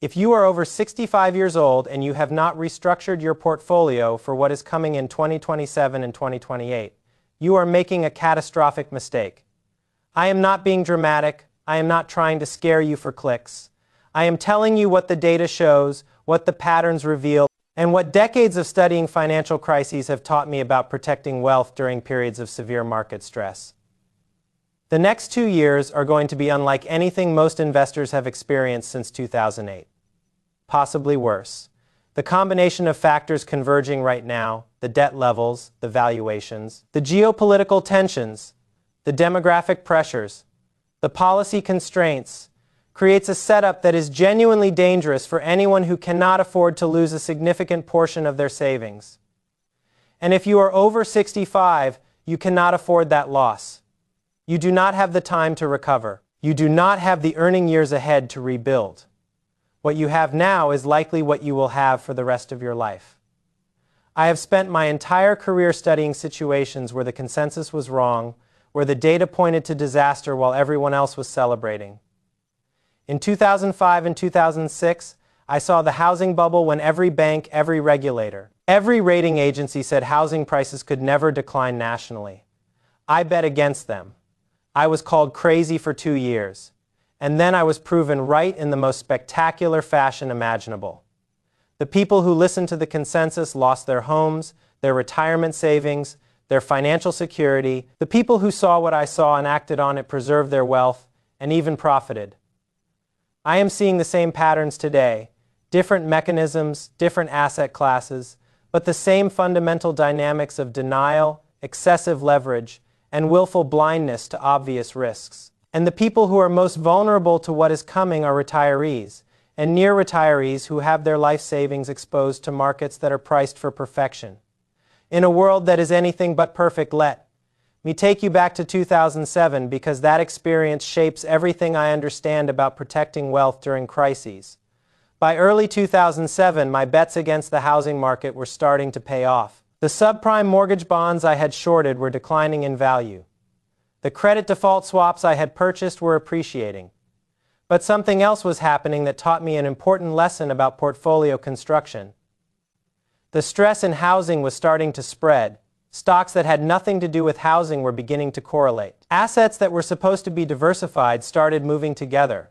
If you are over 65 years old and you have not restructured your portfolio for what is coming in 2027 and 2028, you are making a catastrophic mistake. I am not being dramatic. I am not trying to scare you for clicks. I am telling you what the data shows, what the patterns reveal, and what decades of studying financial crises have taught me about protecting wealth during periods of severe market stress. The next 2 years are going to be unlike anything most investors have experienced since 2008. Possibly worse. The combination of factors converging right now, the debt levels, the valuations, the geopolitical tensions, the demographic pressures, the policy constraints, creates a setup that is genuinely dangerous for anyone who cannot afford to lose a significant portion of their savings. And if you are over 65, you cannot afford that loss. You do not have the time to recover. You do not have the earning years ahead to rebuild. What you have now is likely what you will have for the rest of your life. I have spent my entire career studying situations where the consensus was wrong, where the data pointed to disaster while everyone else was celebrating. In 2005 and 2006, I saw the housing bubble when every bank, every regulator, every rating agency said housing prices could never decline nationally. I bet against them. I was called crazy for 2 years, and then I was proven right in the most spectacular fashion imaginable. The people who listened to the consensus lost their homes, their retirement savings, their financial security. The people who saw what I saw and acted on it preserved their wealth and even profited. I am seeing the same patterns today, different mechanisms, different asset classes, but the same fundamental dynamics of denial, excessive leverage, and willful blindness to obvious risks. And the people who are most vulnerable to what is coming are retirees, and near retirees who have their life savings exposed to markets that are priced for perfection. In a world that is anything but perfect, let me take you back to 2007 because that experience shapes everything I understand about protecting wealth during crises. By early 2007, my bets against the housing market were starting to pay off. The subprime mortgage bonds I had shorted were declining in value. The credit default swaps I had purchased were appreciating. But something else was happening that taught me an important lesson about portfolio construction. The stress in housing was starting to spread. Stocks that had nothing to do with housing were beginning to correlate. Assets that were supposed to be diversified started moving together.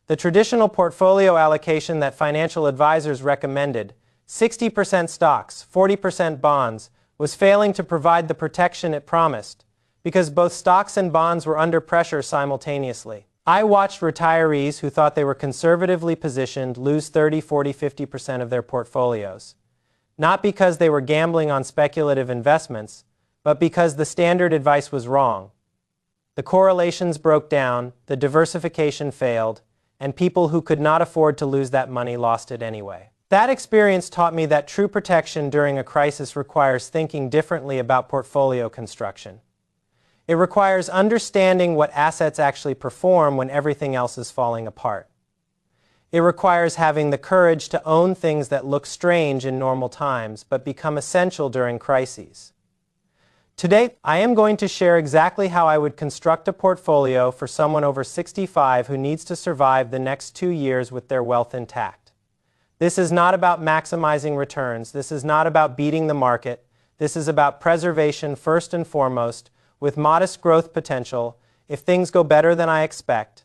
The traditional portfolio allocation that financial advisors recommended, 60% stocks, 40% bonds, was failing to provide the protection it promised, because both stocks and bonds were under pressure simultaneously. I watched retirees who thought they were conservatively positioned lose 30, 40, 50% of their portfolios. Not because they were gambling on speculative investments, but because the standard advice was wrong. The correlations broke down, the diversification failed, and people who could not afford to lose that money lost it anyway. That experience taught me that true protection during a crisis requires thinking differently about portfolio construction. It requires understanding what assets actually perform when everything else is falling apart. It requires having the courage to own things that look strange in normal times but become essential during crises. Today, I am going to share exactly how I would construct a portfolio for someone over 65 who needs to survive the next 2 years with their wealth intact. This is not about maximizing returns. This is not about beating the market. This is about preservation first and foremost, with modest growth potential if things go better than I expect.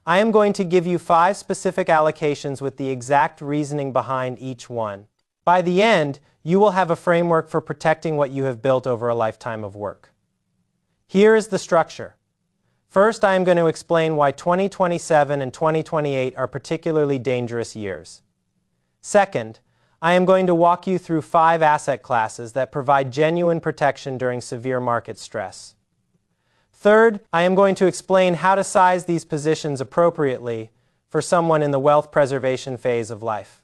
I am going to give you 5 specific allocations with the exact reasoning behind each one. By the end, you will have a framework for protecting what you have built over a lifetime of work. Here is the structure. First, I am going to explain why 2027 and 2028 are particularly dangerous years. Second, I am going to walk you through 5 asset classes that provide genuine protection during severe market stress. Third, I am going to explain how to size these positions appropriately for someone in the wealth preservation phase of life.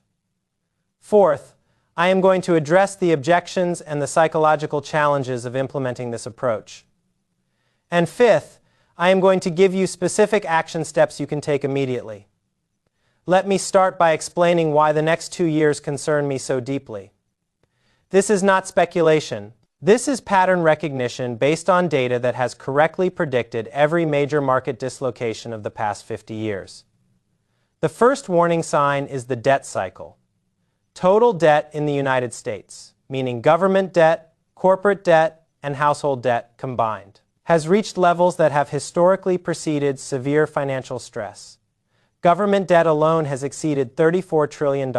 Fourth, I am going to address the objections and the psychological challenges of implementing this approach. And fifth, I am going to give you specific action steps you can take immediately. Let me start by explaining why the next 2 years concern me so deeply. This is not speculation. This is pattern recognition based on data that has correctly predicted every major market dislocation of the past 50 years. The first warning sign is the debt cycle. Total debt in the United States, meaning government debt, corporate debt, and household debt combined, has reached levels that have historically preceded severe financial stress. Government debt alone has exceeded $34 trillion,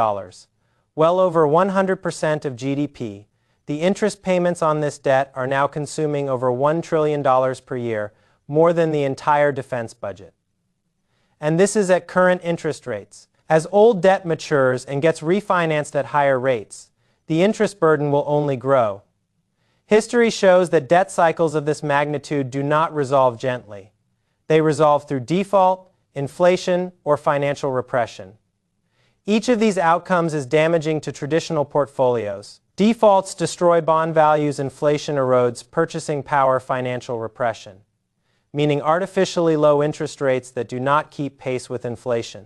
well over 100% of GDP. The interest payments on this debt are now consuming over $1 trillion per year, more than the entire defense budget. And this is at current interest rates. As old debt matures and gets refinanced at higher rates, the interest burden will only grow. History shows that debt cycles of this magnitude do not resolve gently. They resolve through default, inflation, or financial repression. Each of these outcomes is damaging to traditional portfolios. Defaults destroy bond values, inflation erodes purchasing power, financial repression, meaning artificially low interest rates that do not keep pace with inflation.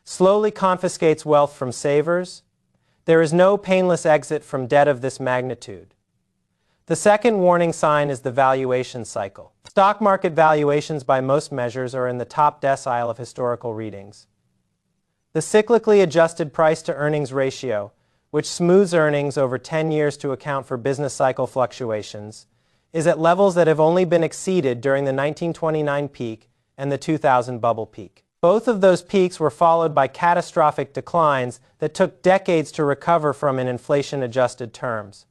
Slowly confiscates wealth from savers. There is no painless exit from debt of this magnitude. The second warning sign is the valuation cycle. Stock market valuations by most measures are in the top decile of historical readings. The cyclically adjusted price-to-earnings ratio, which smooths earnings over 10 years to account for business cycle fluctuations, is at levels that have only been exceeded during the 1929 peak and the 2000 bubble peak. Both of those peaks were followed by catastrophic declines that took decades to recover from in inflation-adjusted terms.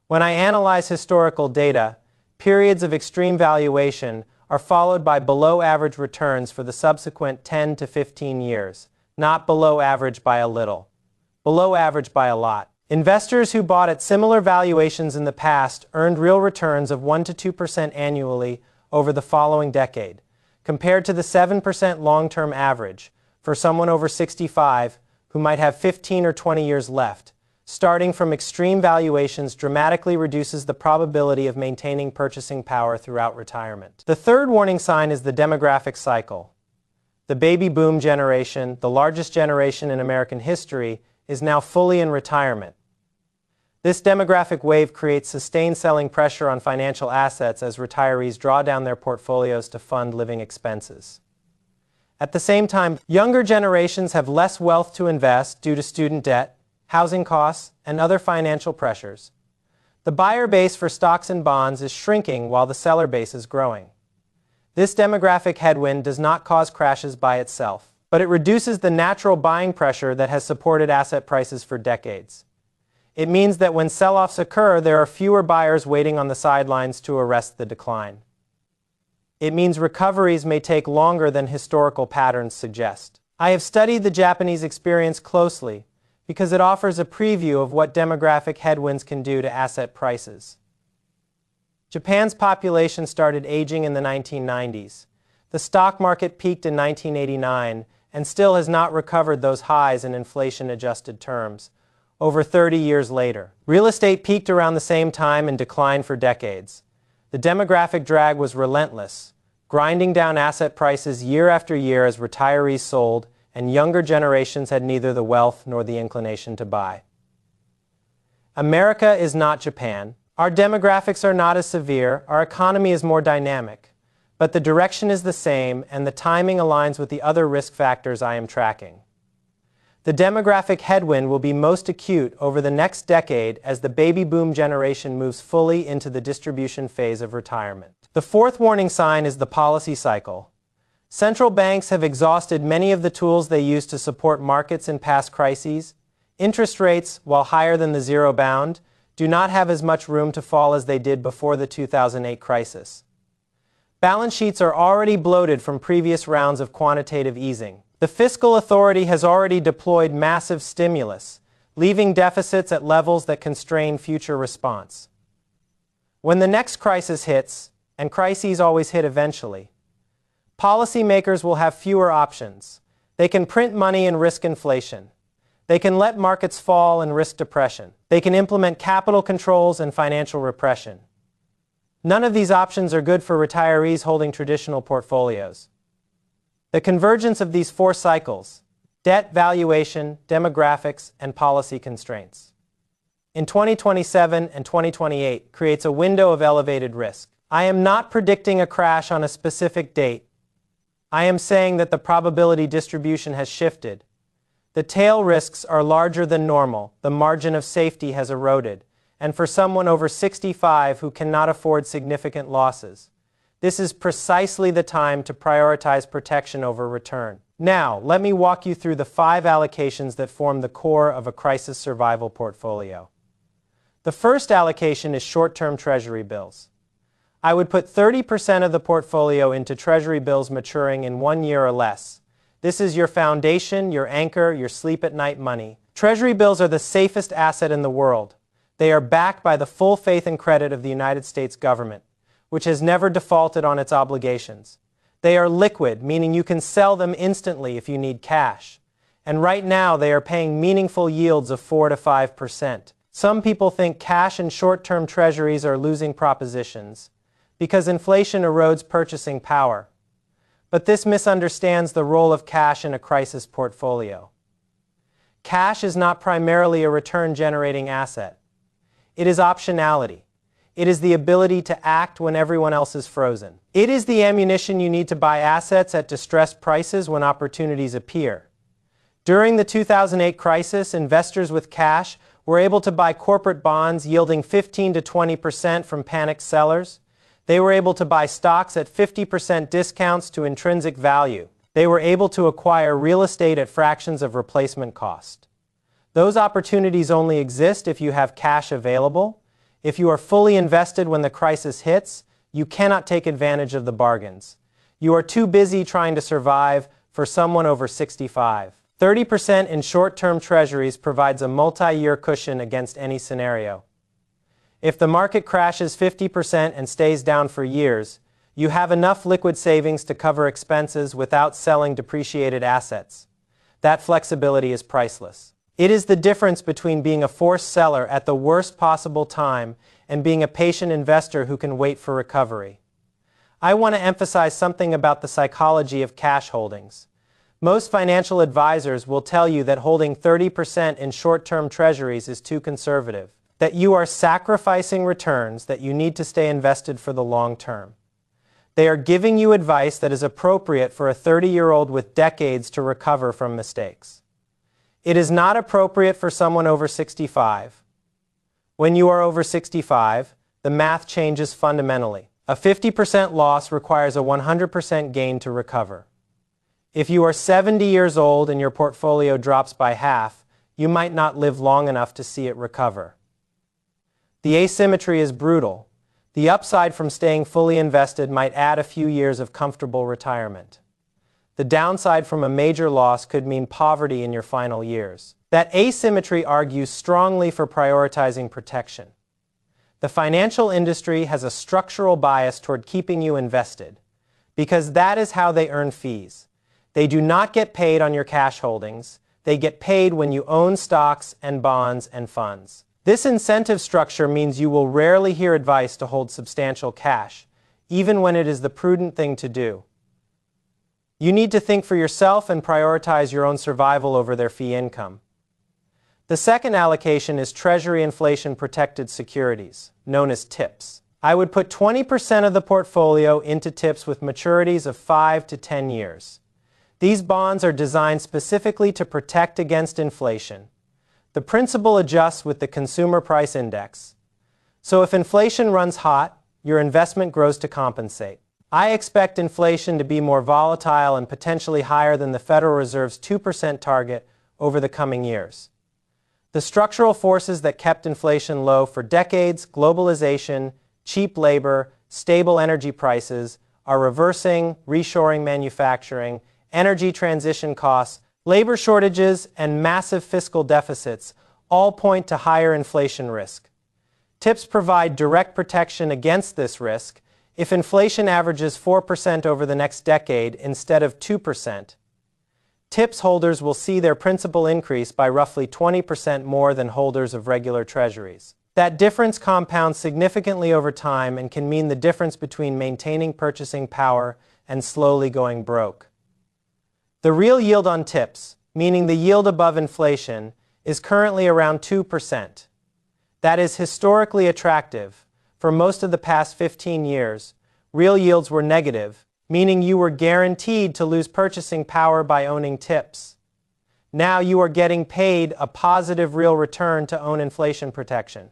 When I analyze historical data, periods of extreme valuation are followed by below-average returns for the subsequent 10 to 15 years, not below average by a little, below average by a lot. Investors who bought at similar valuations in the past earned real returns of 1 to 2% annually over the following decade, compared to the 7% long-term average for someone over 65 who might have 15 or 20 years left. Starting from extreme valuations dramatically reduces the probability of maintaining purchasing power throughout retirement. The third warning sign is the demographic cycle. The baby boom generation, the largest generation in American history, is now fully in retirement. This demographic wave creates sustained selling pressure on financial assets as retirees draw down their portfolios to fund living expenses. At the same time, younger generations have less wealth to invest due to student debt, housing costs, and other financial pressures. The buyer base for stocks and bonds is shrinking while the seller base is growing. This demographic headwind does not cause crashes by itself, but it reduces the natural buying pressure that has supported asset prices for decades. It means that when sell-offs occur, there are fewer buyers waiting on the sidelines to arrest the decline. It means recoveries may take longer than historical patterns suggest. I have studied the Japanese experience closely because it offers a preview of what demographic headwinds can do to asset prices. Japan's population started aging in the 1990s. The stock market peaked in 1989 and still has not recovered those highs in inflation-adjusted terms. Over 30 years later, real estate peaked around the same time and declined for decades. The demographic drag was relentless, grinding down asset prices year after year as retirees sold and younger generations had neither the wealth nor the inclination to buy. America is not Japan. Our demographics are not as severe, our economy is more dynamic, but the direction is the same and the timing aligns with the other risk factors I am tracking. The demographic headwind will be most acute over the next decade as the baby boom generation moves fully into the distribution phase of retirement. The fourth warning sign is the policy cycle. Central banks have exhausted many of the tools they use to support markets in past crises. Interest rates, while higher than the zero bound, do not have as much room to fall as they did before the 2008 crisis. Balance sheets are already bloated from previous rounds of quantitative easing. The fiscal authority has already deployed massive stimulus, leaving deficits at levels that constrain future response. When the next crisis hits, and crises always hit eventually, policymakers will have fewer options. They can print money and risk inflation. They can let markets fall and risk depression. They can implement capital controls and financial repression. None of these options are good for retirees holding traditional portfolios. The convergence of these four cycles, debt, valuation, demographics, and policy constraints, in 2027 and 2028 creates a window of elevated risk. I am not predicting a crash on a specific date, I am saying that the probability distribution has shifted. The tail risks are larger than normal, the margin of safety has eroded, and for someone over 65 who cannot afford significant losses, this is precisely the time to prioritize protection over return. Now, let me walk you through the 5 allocations that form the core of a crisis survival portfolio. The first allocation is short-term Treasury bills. I would put 30% of the portfolio into Treasury bills maturing in 1 year or less. This is your foundation, your anchor, your sleep-at-night money. Treasury bills are the safest asset in the world. They are backed by the full faith and credit of the United States government, which has never defaulted on its obligations. They are liquid, meaning you can sell them instantly if you need cash. And right now they are paying meaningful yields of 4 to 5%. Some people think cash and short-term treasuries are losing propositions because inflation erodes purchasing power. But this misunderstands the role of cash in a crisis portfolio. Cash is not primarily a return-generating asset. It is optionality. It is the ability to act when everyone else is frozen. It is the ammunition you need to buy assets at distressed prices when opportunities appear. During the 2008 crisis, investors with cash were able to buy corporate bonds yielding 15 to 20% from panicked sellers. They were able to buy stocks at 50% discounts to intrinsic value. They were able to acquire real estate at fractions of replacement cost. Those opportunities only exist if you have cash available. If you are fully invested when the crisis hits, you cannot take advantage of the bargains. You are too busy trying to survive for someone over 65. 30% in short-term treasuries provides a multi-year cushion against any scenario. If the market crashes 50% and stays down for years, you have enough liquid savings to cover expenses without selling depreciated assets. That flexibility is priceless. It is the difference between being a forced seller at the worst possible time and being a patient investor who can wait for recovery. I want to emphasize something about the psychology of cash holdings. Most financial advisors will tell you that holding 30% in short-term treasuries is too conservative, that you are sacrificing returns that you need to stay invested for the long term. They are giving you advice that is appropriate for a 30-year-old with decades to recover from mistakes. It is not appropriate for someone over 65. When you are over 65, the math changes fundamentally. A 50% loss requires a 100% gain to recover. If you are 70 years old and your portfolio drops by half, you might not live long enough to see it recover. The asymmetry is brutal. The upside from staying fully invested might add a few years of comfortable retirement. The downside from a major loss could mean poverty in your final years. That asymmetry argues strongly for prioritizing protection. The financial industry has a structural bias toward keeping you invested, because that is how they earn fees. They do not get paid on your cash holdings. They get paid when you own stocks and bonds and funds. This incentive structure means you will rarely hear advice to hold substantial cash, even when it is the prudent thing to do. You need to think for yourself and prioritize your own survival over their fee income. The second allocation is Treasury inflation-protected securities, known as TIPS. I would put 20% of the portfolio into TIPS with maturities of 5 to 10 years. These bonds are designed specifically to protect against inflation. The principal adjusts with the consumer price index. So if inflation runs hot, your investment grows to compensate. I expect inflation to be more volatile and potentially higher than the Federal Reserve's 2% target over the coming years. The structural forces that kept inflation low for decades, globalization, cheap labor, stable energy prices, are reversing, reshoring manufacturing, energy transition costs, labor shortages, and massive fiscal deficits all point to higher inflation risk. TIPS provide direct protection against this risk. If inflation averages 4% over the next decade instead of 2%, TIPS holders will see their principal increase by roughly 20% more than holders of regular treasuries. That difference compounds significantly over time and can mean the difference between maintaining purchasing power and slowly going broke. The real yield on TIPS, meaning the yield above inflation, is currently around 2%. That is historically attractive. For most of the past 15 years, real yields were negative. meaning you were guaranteed to lose purchasing power by owning TIPS. Now you are getting paid a positive real return to own inflation protection.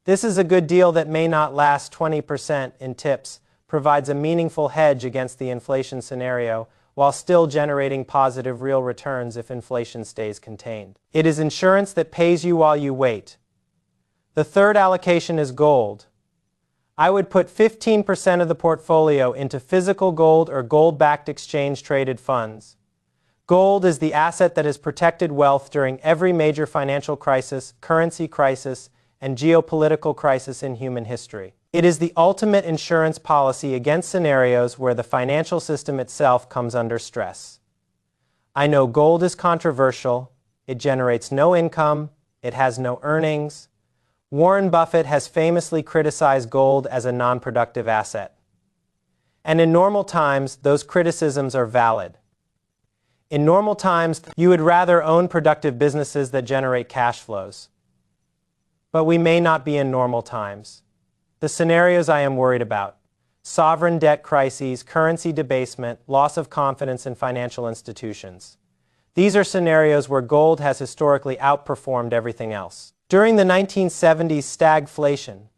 This is a good deal that may not last. 20% in TIPS provides a meaningful hedge against the inflation scenario while still generating positive real returns if inflation stays contained. It is insurance that pays you while you wait. The third allocation is gold. I would put 15% of the portfolio into physical gold or gold-backed exchange-traded funds. Gold is the asset that has protected wealth during every major financial crisis, currency crisis, and geopolitical crisis in human history. It is the ultimate insurance policy against scenarios where the financial system itself comes under stress. I know gold is controversial, it generates no income, it has no earnings. Warren Buffett has famously criticized gold as a non-productive asset. And in normal times, those criticisms are valid. In normal times, you would rather own productive businesses that generate cash flows. But we may not be in normal times. The scenarios I am worried about: sovereign debt crises, currency debasement, loss of confidence in financial institutions. These are scenarios where gold has historically outperformed everything else. During the 1970s stagflation,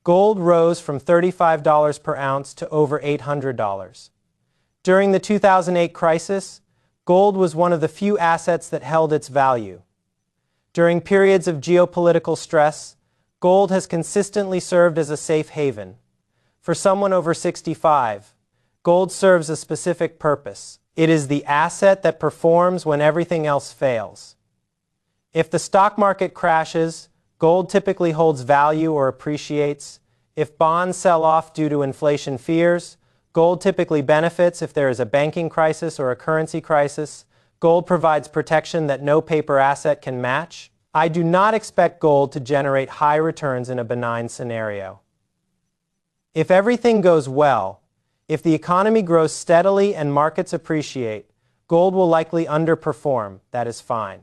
gold rose from $35 per ounce to over $800. During the 2008 crisis, gold was one of the few assets that held its value. During periods of geopolitical stress, gold has consistently served as a safe haven. For someone over 65, gold serves a specific purpose. It is the asset that performs when everything else fails. If the stock market crashes, gold typically holds value or appreciates. If bonds sell off due to inflation fears, gold typically benefits. If there is a banking crisis or a currency crisis, gold provides protection that no paper asset can match. I do not expect gold to generate high returns in a benign scenario. If everything goes well, if the economy grows steadily and markets appreciate, gold will likely underperform. That is fine.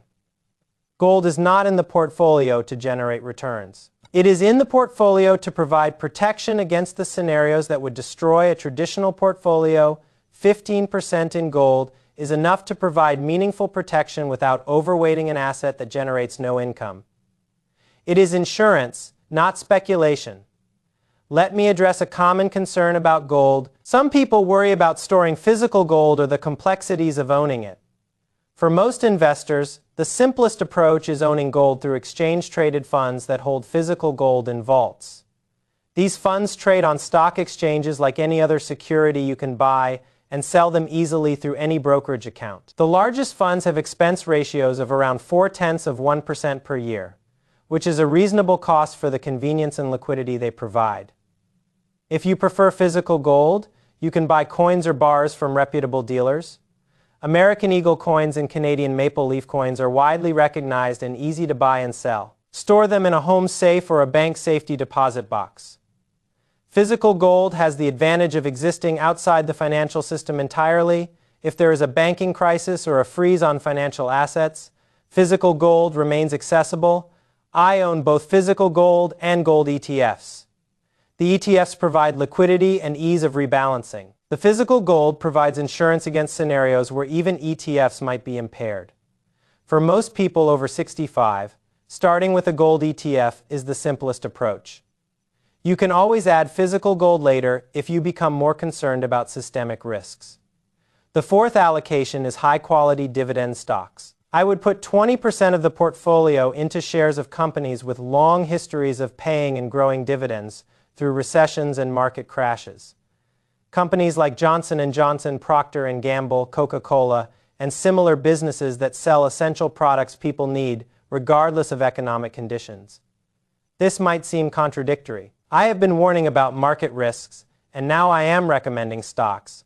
Gold is not in the portfolio to generate returns. It is in the portfolio to provide protection against the scenarios that would destroy a traditional portfolio. 15% in gold is enough to provide meaningful protection without overweighting an asset that generates no income. It is insurance, not speculation. Let me address a common concern about gold. Some people worry about storing physical gold or the complexities of owning it. For most investors, the simplest approach is owning gold through exchange-traded funds that hold physical gold in vaults. These funds trade on stock exchanges like any other security you can buy and sell them easily through any brokerage account. The largest funds have expense ratios of around 0.4% per year, which is a reasonable cost for the convenience and liquidity they provide. If you prefer physical gold, you can buy coins or bars from reputable dealers. American Eagle coins and Canadian Maple Leaf coins are widely recognized and easy to buy and sell. Store them in a home safe or a bank safety deposit box. Physical gold has the advantage of existing outside the financial system entirely. If there is a banking crisis or a freeze on financial assets, physical gold remains accessible. I own both physical gold and gold ETFs. The ETFs provide liquidity and ease of rebalancing. The physical gold provides insurance against scenarios where even ETFs might be impaired. For most people over 65, starting with a gold ETF is the simplest approach. You can always add physical gold later if you become more concerned about systemic risks. The fourth allocation is high-quality dividend stocks. I would put 20% of the portfolio into shares of companies with long histories of paying and growing dividends through recessions and market crashes. Companies like Johnson & Johnson, Procter & Gamble, Coca-Cola, and similar businesses that sell essential products people need regardless of economic conditions. This might seem contradictory. I have been warning about market risks, and now I am recommending stocks.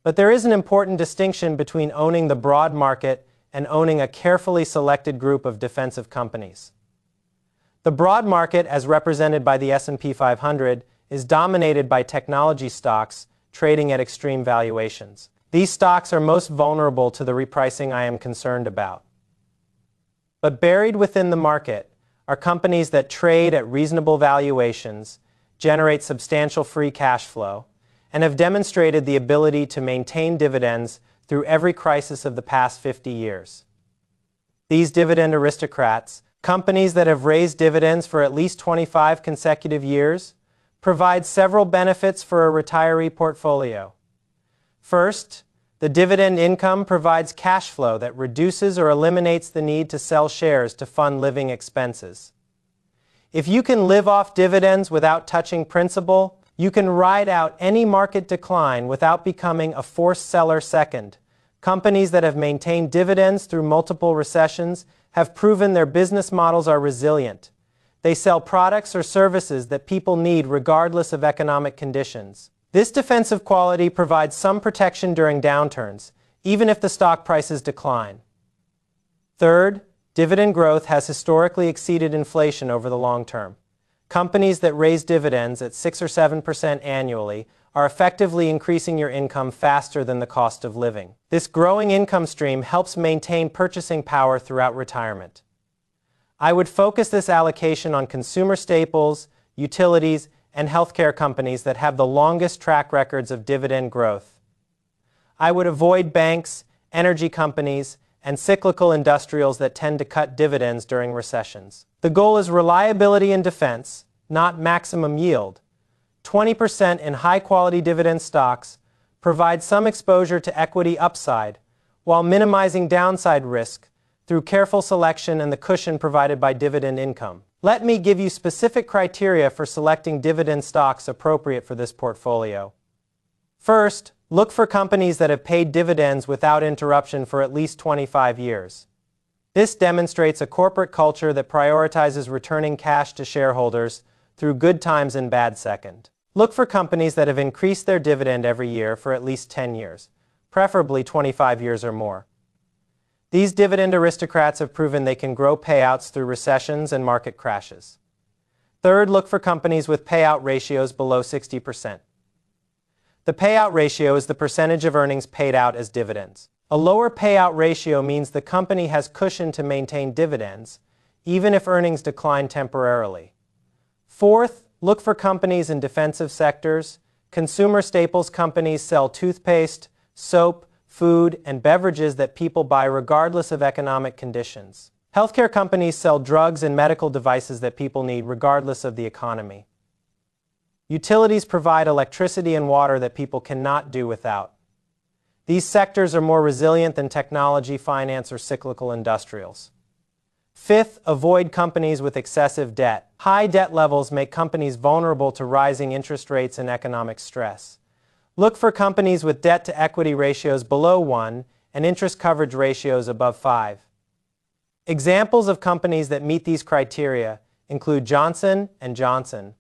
But there is an important distinction between owning the broad market and owning a carefully selected group of defensive companies. The broad market, as represented by the S&P 500, is dominated by technology stocks trading at extreme valuations. These stocks are most vulnerable to the repricing I am concerned about. But buried within the market are companies that trade at reasonable valuations, generate substantial free cash flow, and have demonstrated the ability to maintain dividends through every crisis of the past 50 years. These dividend aristocrats, companies that have raised dividends for at least 25 consecutive years, provide several benefits for a retiree portfolio. First, the dividend income provides cash flow that reduces or eliminates the need to sell shares to fund living expenses. If you can live off dividends without touching principal, you can ride out any market decline without becoming a forced seller. Second, companies that have maintained dividends through multiple recessions have proven their business models are resilient. They sell products or services that people need regardless of economic conditions. This defensive quality provides some protection during downturns, even if the stock prices decline. Third, dividend growth has historically exceeded inflation over the long term. Companies that raise dividends at 6 or 7% annually are effectively increasing your income faster than the cost of living. This growing income stream helps maintain purchasing power throughout retirement. I would focus this allocation on consumer staples, utilities, and healthcare companies that have the longest track records of dividend growth. I would avoid banks, energy companies, and cyclical industrials that tend to cut dividends during recessions. The goal is reliability and defense, not maximum yield. 20% in high-quality dividend stocks provide some exposure to equity upside while minimizing downside risk through careful selection and the cushion provided by dividend income. Let me give you specific criteria for selecting dividend stocks appropriate for this portfolio. First, look for companies that have paid dividends without interruption for at least 25 years. This demonstrates a corporate culture that prioritizes returning cash to shareholders through good times and bad. Second, look for companies that have increased their dividend every year for at least 10 years, preferably 25 years or more. These dividend aristocrats have proven they can grow payouts through recessions and market crashes. Third, look for companies with payout ratios below 60%. The payout ratio is the percentage of earnings paid out as dividends. A lower payout ratio means the company has cushion to maintain dividends, even if earnings decline temporarily. Fourth, look for companies in defensive sectors. Consumer staples companies sell toothpaste, soap, food, and beverages that people buy regardless of economic conditions. Healthcare companies sell drugs and medical devices that people need regardless of the economy. Utilities provide electricity and water that people cannot do without. These sectors are more resilient than technology, finance, or cyclical industrials. Fifth, avoid companies with excessive debt. High debt levels make companies vulnerable to rising interest rates and economic stress. Look for companies with debt-to-equity ratios below 1 and interest coverage ratios above 5. Examples of companies that meet these criteria include Johnson & Johnson,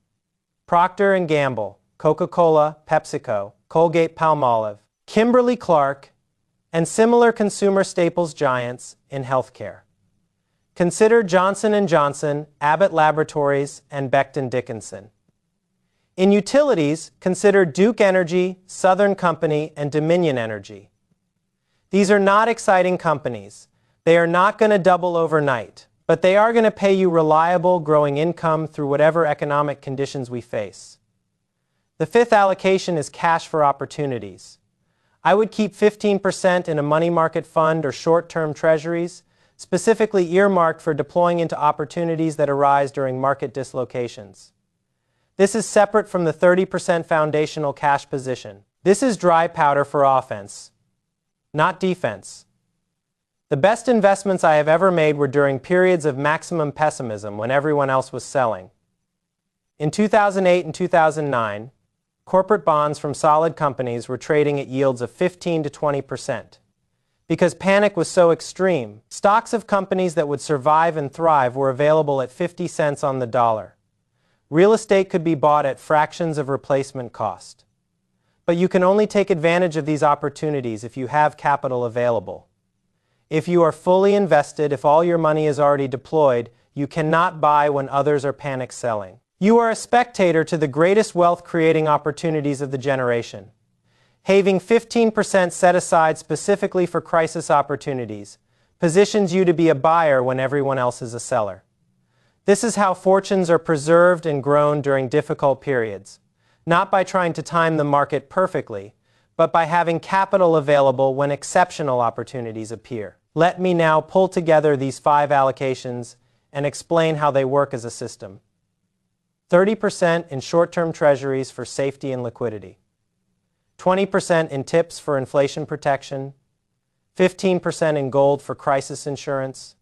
Procter & Gamble, Coca-Cola, PepsiCo, Colgate-Palmolive, Kimberly-Clark, and similar consumer staples giants in healthcare. Consider Johnson & Johnson, Abbott Laboratories, and Becton Dickinson. In utilities, consider Duke Energy, Southern Company, and Dominion Energy. These are not exciting companies. They are not going to double overnight, but they are going to pay you reliable, growing income through whatever economic conditions we face. The fifth allocation is cash for opportunities. I would keep 15% in a money market fund or short-term treasuries, specifically earmarked for deploying into opportunities that arise during market dislocations. This is separate from the 30% foundational cash position. This is dry powder for offense, not defense. The best investments I have ever made were during periods of maximum pessimism when everyone else was selling. In 2008 and 2009, corporate bonds from solid companies were trading at yields of 15 to 20%. Because panic was so extreme, stocks of companies that would survive and thrive were available at 50 cents on the dollar. Real estate could be bought at fractions of replacement cost. But you can only take advantage of these opportunities if you have capital available. If you are fully invested, if all your money is already deployed, you cannot buy when others are panic selling. You are a spectator to the greatest wealth-creating opportunities of the generation. Having 15% set aside specifically for crisis opportunities positions you to be a buyer when everyone else is a seller. This is how fortunes are preserved and grown during difficult periods. not by trying to time the market perfectly, but by having capital available when exceptional opportunities appear. Let me now pull together these 5 allocations and explain how they work as a system. 30% in short-term treasuries for safety and liquidity. 20% in tips for inflation protection. 15% in gold for crisis insurance.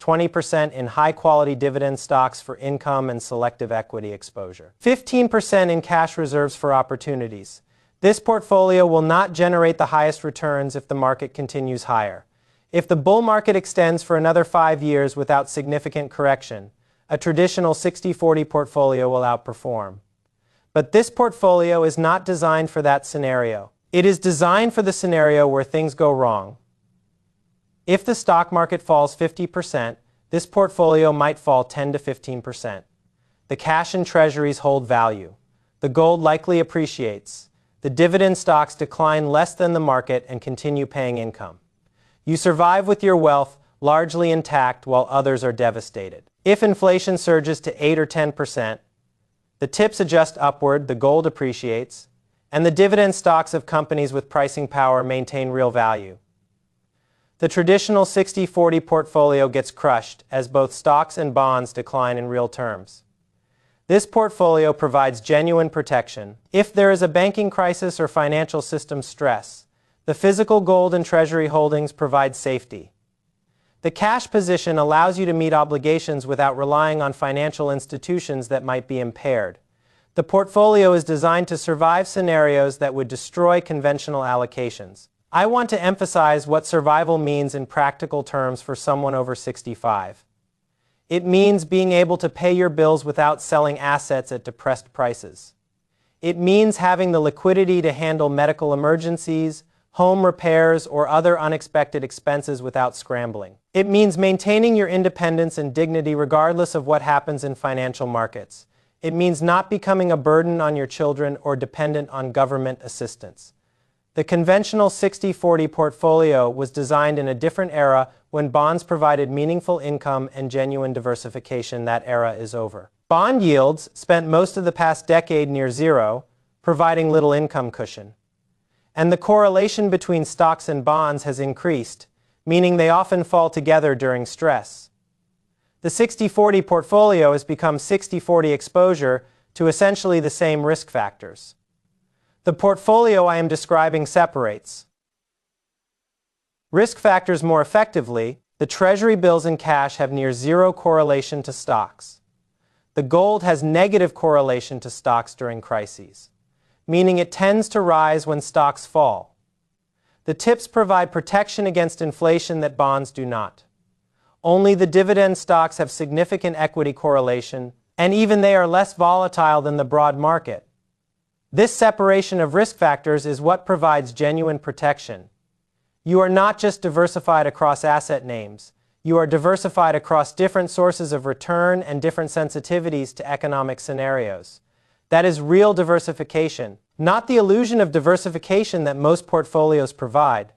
20% in high-quality dividend stocks for income and selective equity exposure. 15% in cash reserves for opportunities. This portfolio will not generate the highest returns if the market continues higher. If the bull market extends for another 5 years without significant correction, a traditional 60-40 portfolio will outperform. But this portfolio is not designed for that scenario. It is designed for the scenario where things go wrong. If the stock market falls 50%, this portfolio might fall 10 to 15%. The cash and treasuries hold value. The gold likely appreciates. The dividend stocks decline less than the market and continue paying income. You survive with your wealth largely intact while others are devastated. If inflation surges to 8 or 10%, the tips adjust upward, the gold appreciates, and the dividend stocks of companies with pricing power maintain real value. The traditional 60-40 portfolio gets crushed as both stocks and bonds decline in real terms. This portfolio provides genuine protection. If there is a banking crisis or financial system stress, the physical gold and treasury holdings provide safety. The cash position allows you to meet obligations without relying on financial institutions that might be impaired. The portfolio is designed to survive scenarios that would destroy conventional allocations. I want to emphasize what survival means in practical terms for someone over 65. It means being able to pay your bills without selling assets at depressed prices. It means having the liquidity to handle medical emergencies, home repairs, or other unexpected expenses without scrambling. It means maintaining your independence and dignity regardless of what happens in financial markets. It means not becoming a burden on your children or dependent on government assistance. The conventional 60-40 portfolio was designed in a different era when bonds provided meaningful income and genuine diversification. That era is over. Bond yields spent most of the past decade near zero, providing little income cushion. And the correlation between stocks and bonds has increased, meaning they often fall together during stress. The 60-40 portfolio has become 60-40 exposure to essentially the same risk factors. The portfolio I am describing separates risk factors more effectively. The treasury bills and cash have near zero correlation to stocks. The gold has negative correlation to stocks during crises, meaning it tends to rise when stocks fall. The tips provide protection against inflation that bonds do not. Only the dividend stocks have significant equity correlation, and even they are less volatile than the broad market. This separation of risk factors is what provides genuine protection. You are not just diversified across asset names. You are diversified across different sources of return and different sensitivities to economic scenarios. That is real diversification, not the illusion of diversification that most portfolios provide.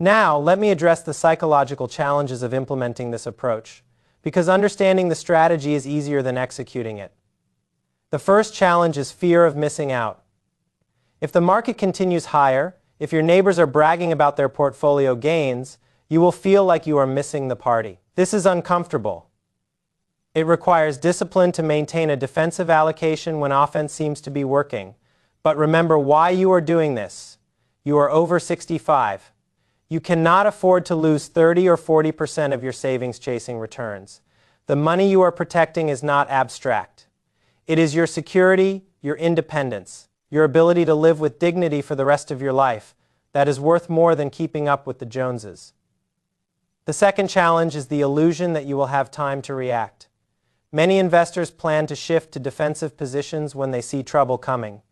Now, let me address the psychological challenges of implementing this approach, because understanding the strategy is easier than executing it. The first challenge is fear of missing out. If the market continues higher, if your neighbors are bragging about their portfolio gains, you will feel like you are missing the party. This is uncomfortable. It requires discipline to maintain a defensive allocation when offense seems to be working. But remember why you are doing this. You are over 65. You cannot afford to lose 30 or 40% of your savings chasing returns. The money you are protecting is not abstract. It is your security, your independence, your ability to live with dignity for the rest of your life that is worth more than keeping up with the Joneses. The second challenge is the illusion that you will have time to react. Many investors plan to shift to defensive positions when they see trouble coming.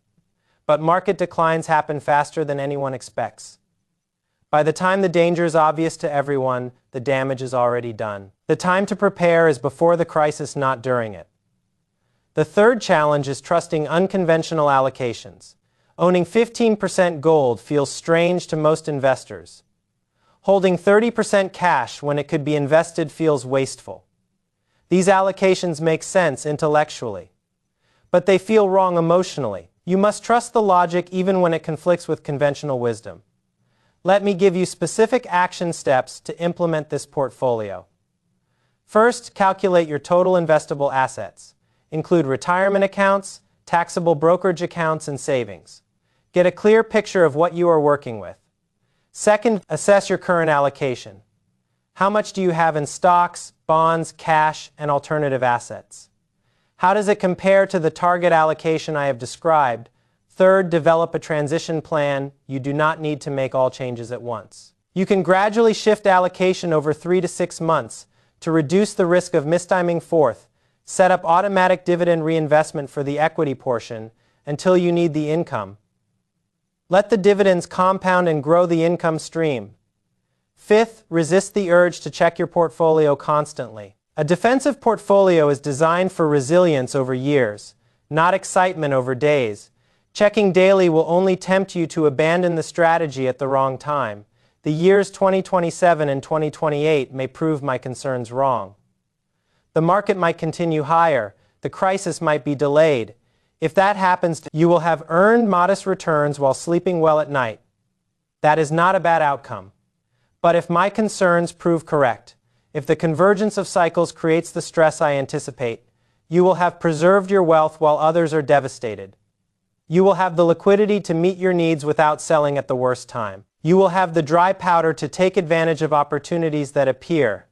But market declines happen faster than anyone expects. By the time the danger is obvious to everyone, the damage is already done. The time to prepare is before the crisis, not during it. The third challenge is trusting unconventional allocations. Owning 15% gold feels strange to most investors. Holding 30% cash when it could be invested feels wasteful. These allocations make sense intellectually. but they feel wrong emotionally. You must trust the logic even when it conflicts with conventional wisdom. Let me give you specific action steps to implement this portfolio. First, calculate your total investable assets. Include retirement accounts, taxable brokerage accounts, and savings. Get a clear picture of what you are working with. Second, assess your current allocation. How much do you have in stocks, bonds, cash, and alternative assets? How does it compare to the target allocation I have described? Third, develop a transition plan. You do not need to make all changes at once. You can gradually shift allocation over 3 to 6 months to reduce the risk of mistiming. Fourth, set up automatic dividend reinvestment for the equity portion until you need the income. Let the dividends compound and grow the income stream. Fifth, resist the urge to check your portfolio constantly. A defensive portfolio is designed for resilience over years, not excitement over days. Checking daily will only tempt you to abandon the strategy at the wrong time. The years 2027 and 2028 may prove my concerns wrong. The market might continue higher. The crisis might be delayed. If that happens, you will have earned modest returns while sleeping well at night. That is not a bad outcome. But if my concerns prove correct, if the convergence of cycles creates the stress I anticipate, you will have preserved your wealth while others are devastated. You will have the liquidity to meet your needs without selling at the worst time. You will have the dry powder to take advantage of opportunities that appear.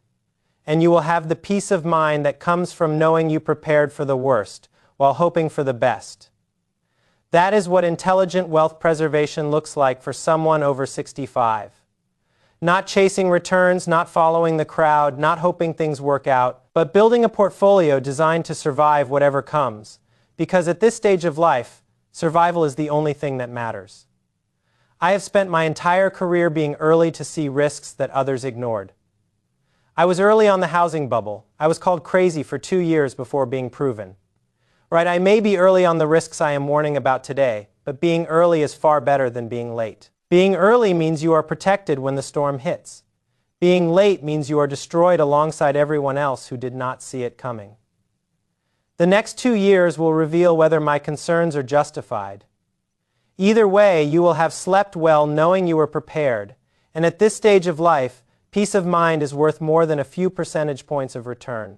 And you will have the peace of mind that comes from knowing you prepared for the worst while hoping for the best. That is what intelligent wealth preservation looks like for someone over 65. Not chasing returns, not following the crowd, not hoping things work out, but building a portfolio designed to survive whatever comes. Because at this stage of life, survival is the only thing that matters. I have spent my entire career being early to see risks that others ignored. I was early on the housing bubble. I was called crazy for 2 years before being proven. Right, I may be early on the risks I am warning about today, but being early is far better than being late. Being early means you are protected when the storm hits. Being late means you are destroyed alongside everyone else who did not see it coming. The next 2 years will reveal whether my concerns are justified. Either way, you will have slept well knowing you were prepared, and at this stage of life, peace of mind is worth more than a few percentage points of return.